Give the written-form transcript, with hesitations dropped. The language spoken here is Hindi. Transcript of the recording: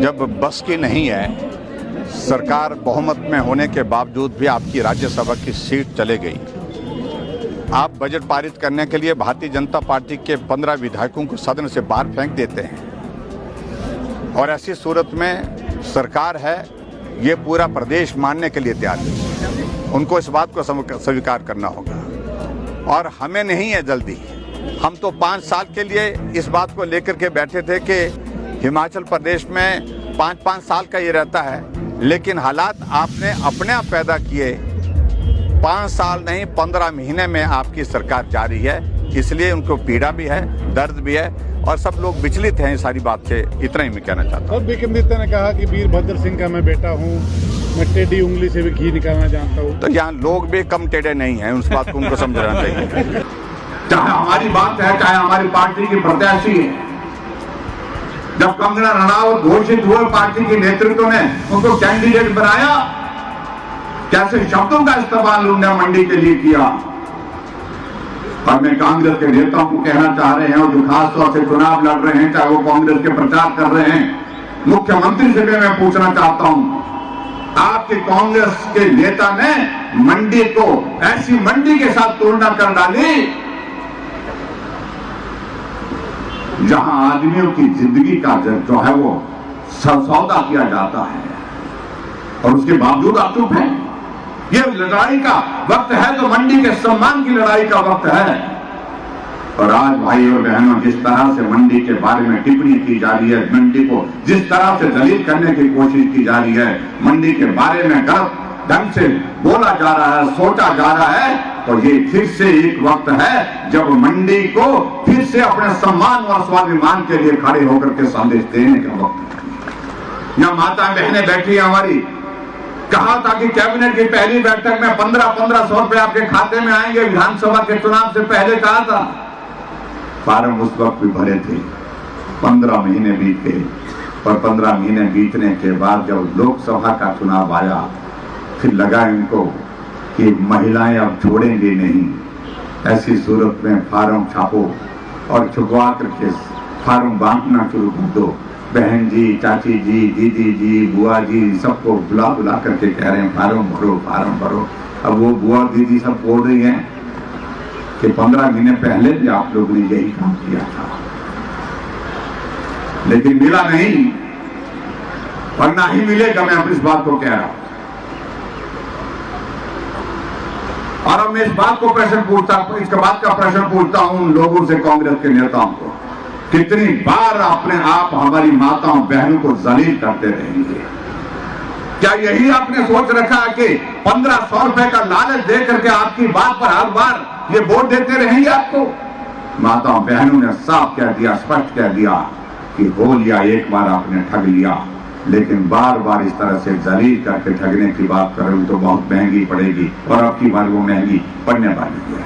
जब बस की नहीं है, सरकार बहुमत में होने के बावजूद भी आपकी राज्यसभा की सीट चले गई। आप बजट पारित करने के लिए भारतीय जनता पार्टी के 15 विधायकों को सदन से बाहर फेंक देते हैं और ऐसी सूरत में सरकार है ये पूरा प्रदेश मानने के लिए तैयार है। उनको इस बात को स्वीकार करना होगा और हमें नहीं है जल्दी। हम तो 5 साल के लिए इस बात को लेकर के बैठे थे कि हिमाचल प्रदेश में 5-5 साल का ये रहता है, लेकिन हालात आपने अपने आप पैदा किए। 5 साल नहीं 15 महीने में आपकी सरकार जारी है, इसलिए उनको पीड़ा भी है, दर्द भी है और सब लोग विचलित हैं इस सारी बात से। इतना ही मैं कहना चाहता हूँ। विक्रम आदित्य ने कहा कि वीरभद्र सिंह का मैं बेटा हूँ, मैं टेढ़ी उंगली से भी घी निकालना जानता हूँ। तो यहाँ लोग भी कम टेढ़े नहीं हैं, उस बात को उनको समझना चाहिए। चाहे हमारी बात है, चाहे हमारी पार्टी की प्रत्याशी है, जब कंगना रनावत घोषित हुए पार्टी के नेतृत्व ने उनको कैंडिडेट बनाया, कैसे शब्दों का इस्तेमाल उन्होंने मंडी के लिए किया। और मैं कांग्रेस के नेताओं को कहना चाह रहे हैं और जो खासतौर से चुनाव लड़ रहे हैं, चाहे वो कांग्रेस के प्रचार कर रहे हैं, मुख्यमंत्री से भी मैं पूछना चाहता हूं, आपके कांग्रेस के नेता ने मंडी को ऐसी मंडी के साथ तुलना कर डाली जहां आदमियों की जिंदगी का जो है वो सौदा किया जाता है और उसके बावजूद आप चुप हैं। ये लड़ाई का वक्त है तो मंडी के सम्मान की लड़ाई का वक्त है। और आज भाई और बहनों, जिस तरह से मंडी के बारे में टिप्पणी की जा रही है, मंडी को जिस तरह से दलित करने की कोशिश की जा रही है, मंडी के बारे में गलत ढंग से बोला जा रहा है, सोचा जा रहा है, तो ये फिर से एक वक्त है जब मंडी को फिर से अपने सम्मान और स्वाभिमान के लिए खड़े होकर के संदेश देने का वक्त है। यहाँ माता बहनें बैठी है हमारी, कहा था कि कैबिनेट की पहली बैठक में 1500 रुपए आपके खाते में आएंगे, विधानसभा के चुनाव से पहले कहा था। फार्म उस वक्त भी भरे थे, 15 महीने बीत गए और 15 महीने बीतने के बाद जब लोकसभा का चुनाव आया, फिर लगा इनको कि महिलाएं अब छोड़ेंगे नहीं। ऐसी सूरत में फार्म छापो और छुपवा करके फार्म बांटना शुरू कर दो। बहन जी, चाची जी, दीदी जी, बुआ जी, सबको बुला बुला करके कह रहे हैं फार्म भरो, फार्म भरो। अब वो बुआ दीदी सब बोल रही हैं कि 15 महीने पहले भी आप लोगों ने यही काम किया था, लेकिन मिला नहीं और ना ही मिलेगा। मैं अब इस बात को कह रहा हूं और अब मैं इस बात को प्रश्न पूछता हूं, इसके बाद का प्रश्न पूछता हूं उन लोगों से, कांग्रेस के नेताओं को, कितनी बार अपने आप हमारी माताओं बहनों को जलील करते रहेंगे? क्या यही आपने सोच रखा है कि 1500 रुपए का लालच दे करके आपकी बात पर हर बार ये वोट देते रहेंगे आपको? माताओं बहनों ने साफ कह दिया, स्पष्ट कह दिया कि हो लिया, एक बार आपने ठग लिया, लेकिन बार बार इस तरह से जलील करके ठगने की बात करें तो बहुत महंगी पड़ेगी और अब की बार वो महंगी पड़ने वाली है।